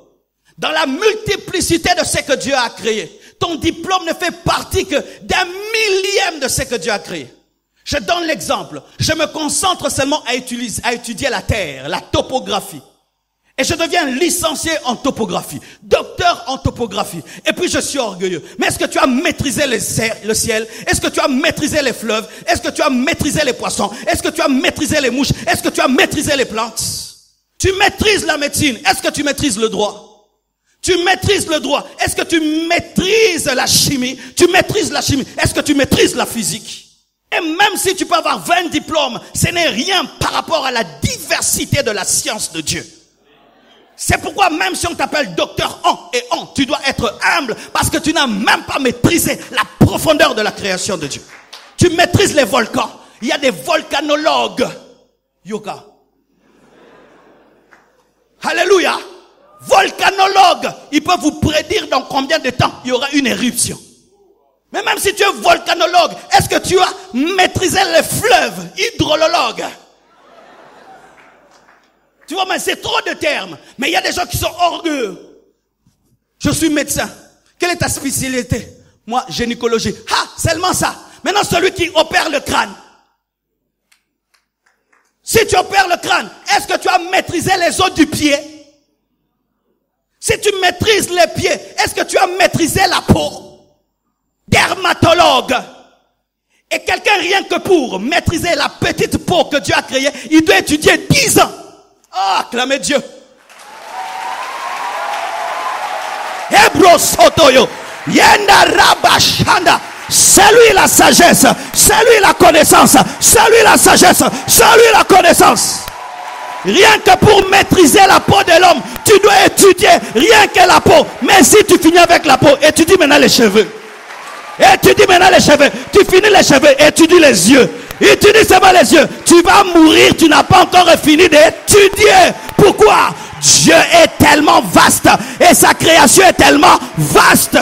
Dans la multiplicité de ce que Dieu a créé, ton diplôme ne fait partie que d'un millième de ce que Dieu a créé. Je donne l'exemple. Je me concentre seulement à étudier la terre, la topographie. Et je deviens licencié en topographie, docteur en topographie. Et puis je suis orgueilleux. Mais est-ce que tu as maîtrisé le ciel? Est-ce que tu as maîtrisé les fleuves? Est-ce que tu as maîtrisé les poissons? Est-ce que tu as maîtrisé les mouches? Est-ce que tu as maîtrisé les plantes? Tu maîtrises la médecine. Est-ce que tu maîtrises le droit? Tu maîtrises le droit. Est-ce que tu maîtrises la chimie? Tu maîtrises la chimie. Est-ce que tu maîtrises la physique? Et même si tu peux avoir 20 diplômes, ce n'est rien par rapport à la diversité de la science de Dieu. C'est pourquoi même si on t'appelle docteur en, tu dois être humble parce que tu n'as même pas maîtrisé la profondeur de la création de Dieu. Tu maîtrises les volcans. Il y a des volcanologues. Yoga. Alléluia. Vous volcanologues, ils peuvent vous prédire dans combien de temps il y aura une éruption. Mais même si tu es volcanologue, est-ce que tu as maîtrisé les fleuves, hydrologue? Tu vois, mais c'est trop de termes. Mais il y a des gens qui sont orgueilleux. Je suis médecin. Quelle est ta spécialité? Moi, gynécologie. Ah, seulement ça. Maintenant, celui qui opère le crâne. Si tu opères le crâne, est-ce que tu as maîtrisé les os du pied? Si tu maîtrises les pieds, est-ce que tu as maîtrisé la peau? Dermatologue. Et quelqu'un, rien que pour maîtriser la petite peau que Dieu a créée, il doit étudier 10 ans. Ah, acclamez Dieu. Hebro Sotoyo. Yenda Rabashanda. C'est lui la sagesse. C'est lui la connaissance. C'est lui la sagesse. C'est lui la connaissance. Rien que pour maîtriser la peau de l'homme, tu dois étudier rien que la peau. Mais si tu finis avec la peau, étudie maintenant les cheveux. Étudie maintenant les cheveux. Tu finis les cheveux, étudie les yeux. Étudie seulement les yeux. Tu vas mourir, tu n'as pas encore fini d'étudier. Pourquoi? Dieu est tellement vaste et sa création est tellement vaste.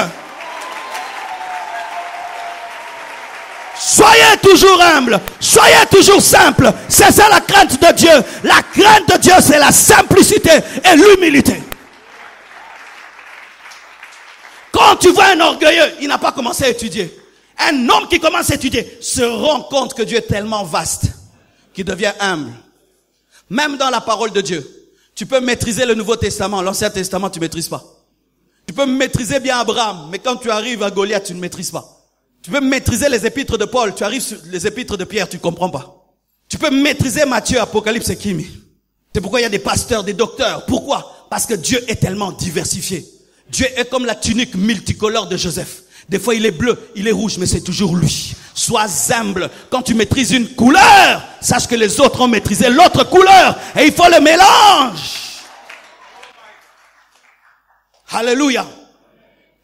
Soyez toujours humble, soyez toujours simple. C'est ça la crainte de Dieu. La crainte de Dieu, c'est la simplicité et l'humilité. Quand tu vois un orgueilleux, il n'a pas commencé à étudier. Un homme qui commence à étudier se rend compte que Dieu est tellement vaste qu'il devient humble. Même dans la parole de Dieu, tu peux maîtriser le Nouveau Testament, l'Ancien Testament tu ne maîtrises pas. Tu peux maîtriser bien Abraham, mais quand tu arrives à Goliath, tu ne maîtrises pas. Tu peux maîtriser les épîtres de Paul, tu arrives sur les épîtres de Pierre, tu ne comprends pas. Tu peux maîtriser Matthieu, Apocalypse et Kimi. C'est pourquoi il y a des pasteurs, des docteurs. Pourquoi? Parce que Dieu est tellement diversifié. Dieu est comme la tunique multicolore de Joseph. Des fois il est bleu, il est rouge, mais c'est toujours lui. Sois humble. Quand tu maîtrises une couleur, sache que les autres ont maîtrisé l'autre couleur. Et il faut le mélange. Alléluia.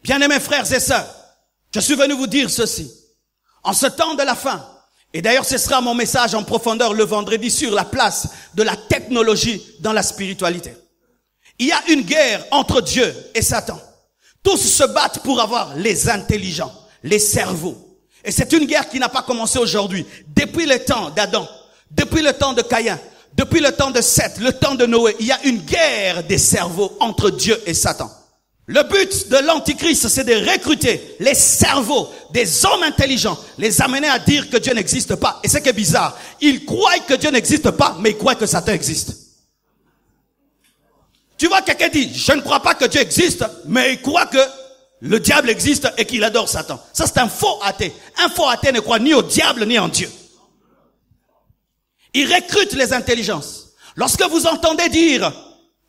Bien-aimés frères et sœurs, je suis venu vous dire ceci. En ce temps de la fin, et d'ailleurs ce sera mon message en profondeur le vendredi sur la place de la technologie dans la spiritualité. Il y a une guerre entre Dieu et Satan. Tous se battent pour avoir les intelligents, les cerveaux. Et c'est une guerre qui n'a pas commencé aujourd'hui. Depuis le temps d'Adam, depuis le temps de Caïn, depuis le temps de Seth, le temps de Noé, il y a une guerre des cerveaux entre Dieu et Satan. Le but de l'Antichrist, c'est de recruter les cerveaux des hommes intelligents, les amener à dire que Dieu n'existe pas. Et c'est que bizarre. Ils croient que Dieu n'existe pas, mais ils croient que Satan existe. Tu vois, quelqu'un dit, je ne crois pas que Dieu existe, mais il croit que le diable existe et qu'il adore Satan. Ça, c'est un faux athée. Un faux athée ne croit ni au diable ni en Dieu. Il recrute les intelligences. Lorsque vous entendez dire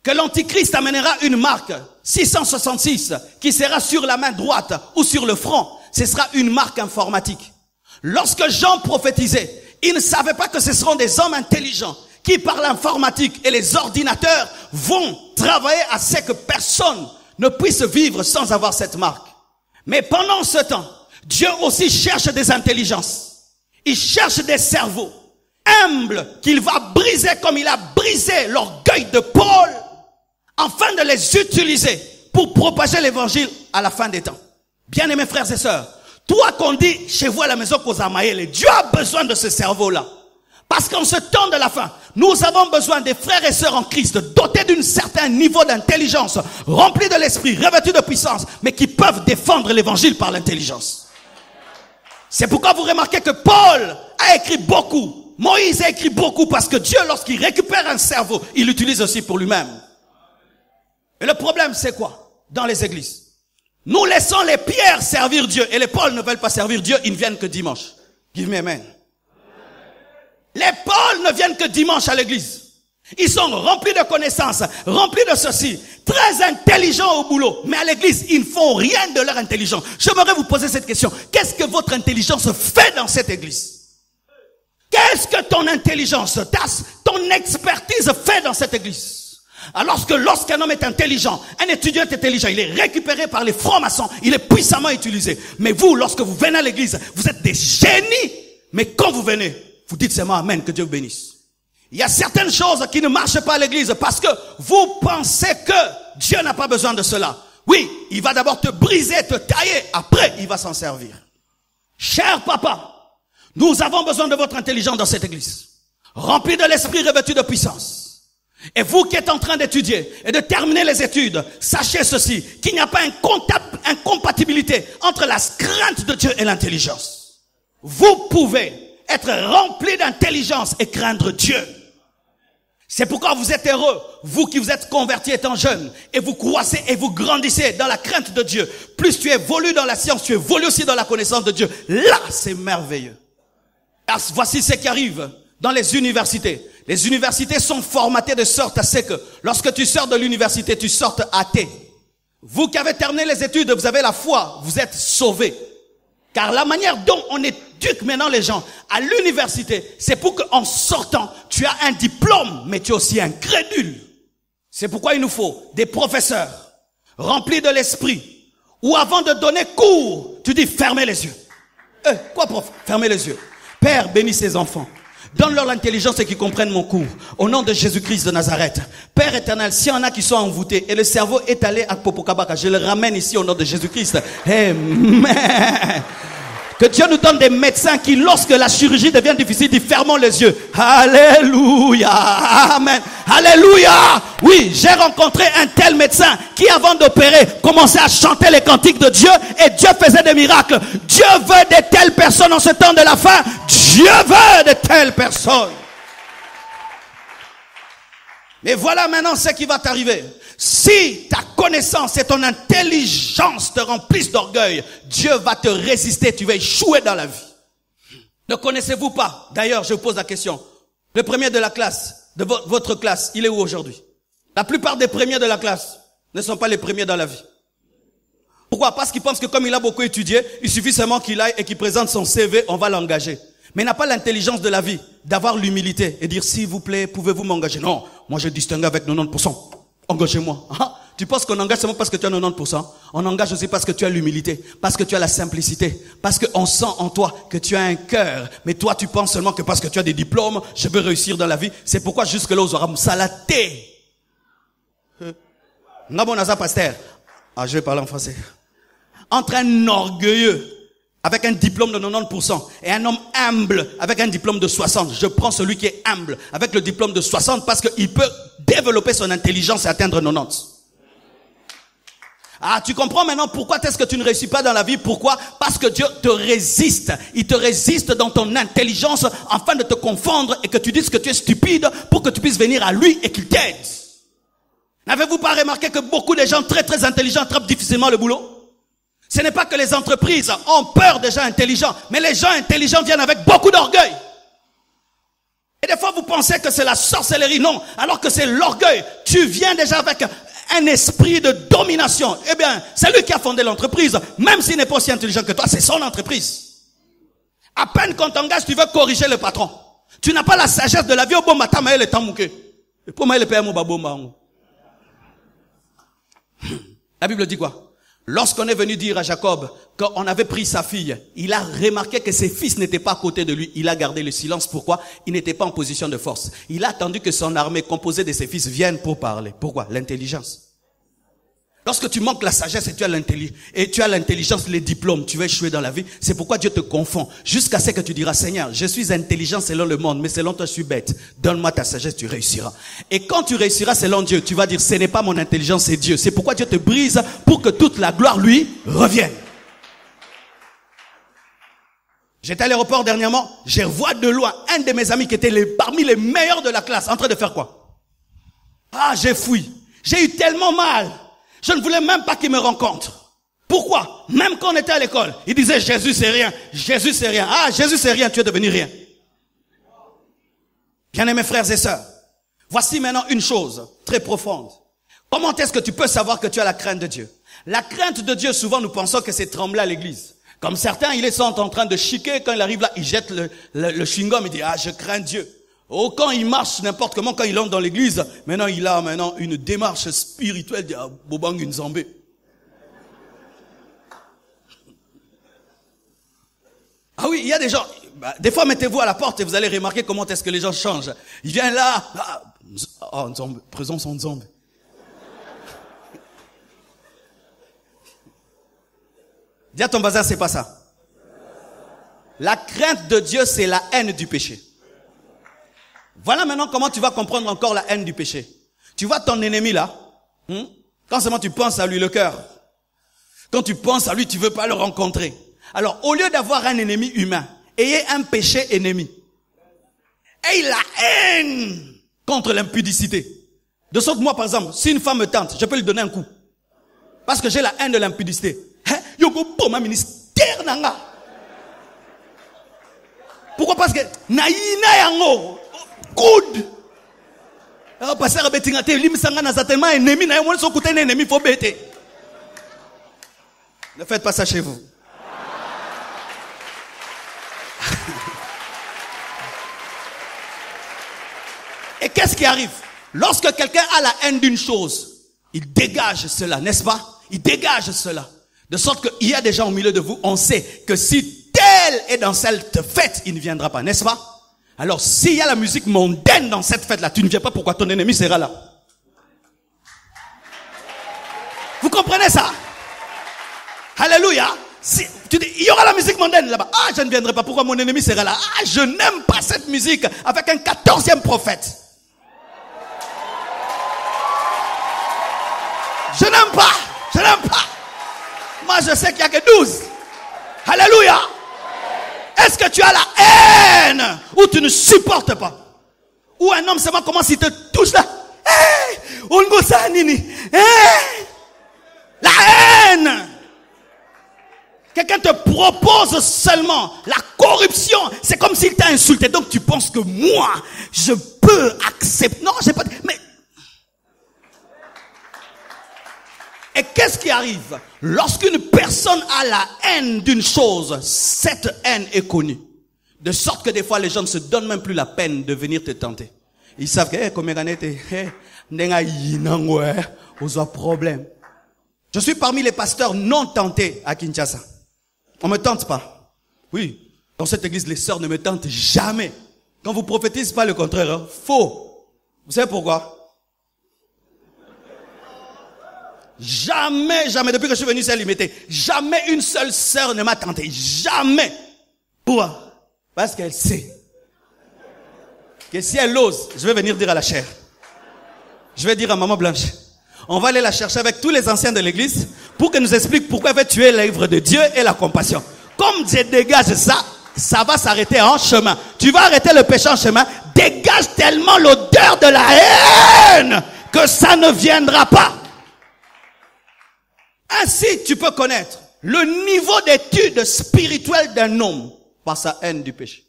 que l'Antichrist amènera une marque 666 qui sera sur la main droite ou sur le front, ce sera une marque informatique. Lorsque Jean prophétisait, il ne savait pas que ce seront des hommes intelligents qui par l'informatique et les ordinateurs vont travailler à ce que personne ne puisse vivre sans avoir cette marque. Mais pendant ce temps, Dieu aussi cherche des intelligences. Il cherche des cerveaux humbles qu'il va briser comme il a brisé l'orgueil de Paul, afin de les utiliser pour propager l'évangile à la fin des temps. Bien-aimés frères et sœurs, toi qu'on dit chez vous à la maison Kozamaël, Dieu a besoin de ce cerveau-là. Parce qu'en ce temps de la fin, nous avons besoin des frères et sœurs en Christ dotés d'un certain niveau d'intelligence, remplis de l'esprit, revêtus de puissance, mais qui peuvent défendre l'évangile par l'intelligence. C'est pourquoi vous remarquez que Paul a écrit beaucoup. Moïse a écrit beaucoup parce que Dieu, lorsqu'il récupère un cerveau, il l'utilise aussi pour lui-même. Et le problème, c'est quoi? Dans les églises, nous laissons les pierres servir Dieu et les Paul ne veulent pas servir Dieu, ils ne viennent que dimanche. Give me amen. Les Paul ne viennent que dimanche à l'église. Ils sont remplis de connaissances, remplis de ceci, très intelligents au boulot. Mais à l'église, ils ne font rien de leur intelligence. J'aimerais vous poser cette question. Qu'est-ce que votre intelligence fait dans cette église? Qu'est-ce que ton intelligence, ton expertise fait dans cette église? Alors que lorsqu'un homme est intelligent, un étudiant est intelligent, il est récupéré par les francs-maçons, il est puissamment utilisé. Mais vous, lorsque vous venez à l'église, vous êtes des génies. Mais quand vous venez, vous dites seulement amen, que Dieu vous bénisse. Il y a certaines choses qui ne marchent pas à l'église parce que vous pensez que Dieu n'a pas besoin de cela. Oui, il va d'abord te briser, te tailler, après il va s'en servir. Cher papa, nous avons besoin de votre intelligence dans cette église. Rempli de l'esprit, revêtu de puissance. Et vous qui êtes en train d'étudier et de terminer les études, sachez ceci, qu'il n'y a pas une incompatibilité entre la crainte de Dieu et l'intelligence. Vous pouvez être rempli d'intelligence et craindre Dieu. C'est pourquoi vous êtes heureux, vous qui vous êtes convertis étant jeunes, et vous croissez et vous grandissez dans la crainte de Dieu. Plus tu évolues dans la science, tu évolues aussi dans la connaissance de Dieu. Là, c'est merveilleux. Alors, voici ce qui arrive dans les universités. Les universités sont formatées de sorte à ce que, lorsque tu sors de l'université, tu sortes athée. Vous qui avez terminé les études, vous avez la foi, vous êtes sauvés. Car la manière dont on éduque maintenant les gens à l'université, c'est pour qu'en sortant, tu as un diplôme, mais tu es aussi un crédule. C'est pourquoi il nous faut des professeurs remplis de l'esprit, où avant de donner cours, tu dis fermez les yeux. Quoi prof? Fermez les yeux. Père, bénis ces enfants. Donne-leur l'intelligence et qu'ils comprennent mon cours. Au nom de Jésus-Christ de Nazareth. Père éternel, s'il y en a qui sont envoûtés et le cerveau est allé à Popokabaka, je le ramène ici au nom de Jésus-Christ. Amen. Que Dieu nous donne des médecins qui, lorsque la chirurgie devient difficile, disent fermons les yeux. Alléluia. Amen. Alléluia. Oui, j'ai rencontré un tel médecin qui, avant d'opérer, commençait à chanter les cantiques de Dieu et Dieu faisait des miracles. Dieu veut de telles personnes en ce temps de la fin. Dieu veut de telles personnes. Mais voilà maintenant ce qui va t'arriver. Si ta connaissance et ton intelligence te remplissent d'orgueil, Dieu va te résister, tu vas échouer dans la vie. Ne connaissez-vous pas? D'ailleurs, je vous pose la question. Le premier de la classe, de votre classe, il est où aujourd'hui? La plupart des premiers de la classe ne sont pas les premiers dans la vie. Pourquoi? Parce qu'ils pensent que comme il a beaucoup étudié, il suffit seulement qu'il aille et qu'il présente son CV, on va l'engager. Mais il n'a pas l'intelligence de la vie, d'avoir l'humilité et dire s'il vous plaît, pouvez-vous m'engager? Non, moi je distingue avec 90%. Engagez-moi. Tu penses qu'on engage seulement parce que tu as 90%? On engage aussi parce que tu as l'humilité, parce que tu as la simplicité, parce qu'on sent en toi que tu as un cœur. Mais toi, tu penses seulement que parce que tu as des diplômes, je veux réussir dans la vie. C'est pourquoi jusque-là, aux aura salaté. Nabonaza pasteur. Ah, je vais parler en français. Entre un orgueilleux avec un diplôme de 90% et un homme humble avec un diplôme de 60. Je prends celui qui est humble avec le diplôme de 60 parce qu'il peut développer son intelligence et atteindre 90. Ah, tu comprends maintenant pourquoi est-ce que tu ne réussis pas dans la vie? Pourquoi? Parce que Dieu te résiste. Il te résiste dans ton intelligence afin de te confondre et que tu dises que tu es stupide pour que tu puisses venir à lui et qu'il t'aide. N'avez-vous pas remarqué que beaucoup de gens très très intelligents attrapent difficilement le boulot? Ce n'est pas que les entreprises ont peur des gens intelligents, mais les gens intelligents viennent avec beaucoup d'orgueil. Et des fois, vous pensez que c'est la sorcellerie. Non, alors que c'est l'orgueil. Tu viens déjà avec un esprit de domination. Eh bien, c'est lui qui a fondé l'entreprise. Même s'il n'est pas aussi intelligent que toi, c'est son entreprise. À peine qu'on t'engage, tu veux corriger le patron. Tu n'as pas la sagesse de la vie. Au bon matin, mais elle est mouqué. Et pour moi, elle est payée mon babomba. La Bible dit quoi? Lorsqu'on est venu dire à Jacob qu'on avait pris sa fille, il a remarqué que ses fils n'étaient pas à côté de lui. Il a gardé le silence. Pourquoi? Il n'était pas en position de force. Il a attendu que son armée composée de ses fils vienne pour parler. Pourquoi? L'intelligence. Lorsque tu manques la sagesse et tu as l'intelligence, les diplômes, tu vas échouer dans la vie. C'est pourquoi Dieu te confond. Jusqu'à ce que tu diras, Seigneur, je suis intelligent selon le monde, mais selon toi, je suis bête. Donne-moi ta sagesse, tu réussiras. Et quand tu réussiras selon Dieu, tu vas dire, ce n'est pas mon intelligence, c'est Dieu. C'est pourquoi Dieu te brise pour que toute la gloire lui revienne. J'étais à l'aéroport dernièrement, je revois de loin un de mes amis qui était parmi les meilleurs de la classe, en train de faire quoi? Ah, j'ai fui. J'ai eu tellement mal. Je ne voulais même pas qu'il me rencontre. Pourquoi? Même quand on était à l'école, il disait Jésus c'est rien, Jésus c'est rien. Ah, Jésus c'est rien, tu es devenu rien. Bien-aimés frères et sœurs, voici maintenant une chose très profonde. Comment est-ce que tu peux savoir que tu as la crainte de Dieu? La crainte de Dieu, souvent nous pensons que c'est trembler à l'église. Comme certains, ils sont en train de chiquer, quand il arrive là, il jette le chewing-gum, il dit ah je crains Dieu. Oh, quand il marche n'importe comment, quand il entre dans l'église, maintenant il a une démarche spirituelle, il dit ah, Bobang une zambé. Ah oui, il y a des gens, Des fois, mettez-vous à la porte et vous allez remarquer comment est-ce que les gens changent. Il vient là, présence en zombie. Dis à ton voisin, c'est pas ça. La crainte de Dieu, c'est la haine du péché. Voilà maintenant comment tu vas comprendre encore la haine du péché. Tu vois ton ennemi là, quand seulement tu penses à lui, le cœur. Quand tu penses à lui, tu veux pas le rencontrer. Alors, au lieu d'avoir un ennemi humain, ayez un péché ennemi. Ayez la haine contre l'impudicité. De sorte que moi, par exemple, si une femme me tente, je peux lui donner un coup. Parce que j'ai la haine de l'impudicité. Yoko pour ma ministère nanga. Pourquoi? Parce que naïna yango good. Alors passer à betingate limsanga na tellement ennemi na yemo so côté ennemi faut bêter. Ne faites pas ça chez vous. Et qu'est-ce qui arrive? Lorsque quelqu'un a la haine d'une chose, il dégage cela, n'est-ce pas? Il dégage cela. De sorte qu'il y a des gens au milieu de vous, on sait que si tel est dans cette fête, il ne viendra pas, n'est-ce pas? Alors, s'il y a la musique mondaine dans cette fête-là, tu ne viens pas, pourquoi ton ennemi sera là? Vous comprenez ça? Alléluia. Si, tu dis, il y aura la musique mondaine là-bas. Ah, je ne viendrai pas, pourquoi mon ennemi sera là? Ah, je n'aime pas cette musique avec un 14e prophète. Je n'aime pas. Je n'aime pas. Moi, je sais qu'il n'y a que 12. Alléluia. Est-ce que tu as la haine ou tu ne supportes pas? Ou un homme seulement commence, il te touche là. Hey, la haine. Quelqu'un te propose seulement la corruption. C'est comme s'il t'a insulté. Donc tu penses que moi, je peux accepter. Non, j'ai pas. Mais et qu'est-ce qui arrive? Lorsqu'une personne a la haine d'une chose, cette haine est connue. De sorte que des fois, les gens ne se donnent même plus la peine de venir te tenter. Ils savent que, problème. Je suis parmi les pasteurs non tentés à Kinshasa. On me tente pas. Oui. Dans cette église, les sœurs ne me tentent jamais. Quand vous prophétisez pas le contraire, hein, faux. Vous savez pourquoi? Jamais, depuis que je suis venu ici à l'imiter, jamais une seule sœur ne m'a tenté. Jamais. Pourquoi? Parce qu'elle sait que si elle ose, je vais venir dire à la chair. Je vais dire à Maman Blanche. On va aller la chercher avec tous les anciens de l'église pour qu'elle nous explique pourquoi elle veut tuer l'œuvre de Dieu et la compassion. Comme Dieu dégage ça, ça va s'arrêter en chemin. Tu vas arrêter le péché en chemin. Dégage tellement l'odeur de la haine que ça ne viendra pas. Ainsi, tu peux connaître le niveau d'étude spirituelle d'un homme par sa haine du péché.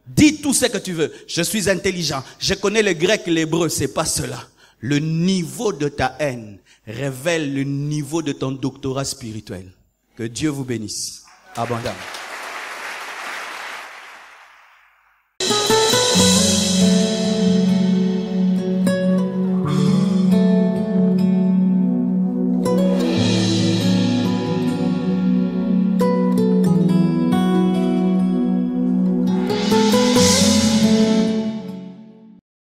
Dis tout ce que tu veux. Je suis intelligent. Je connais le grec et l'hébreu. C'est pas cela. Le niveau de ta haine révèle le niveau de ton doctorat spirituel. Que Dieu vous bénisse abondamment.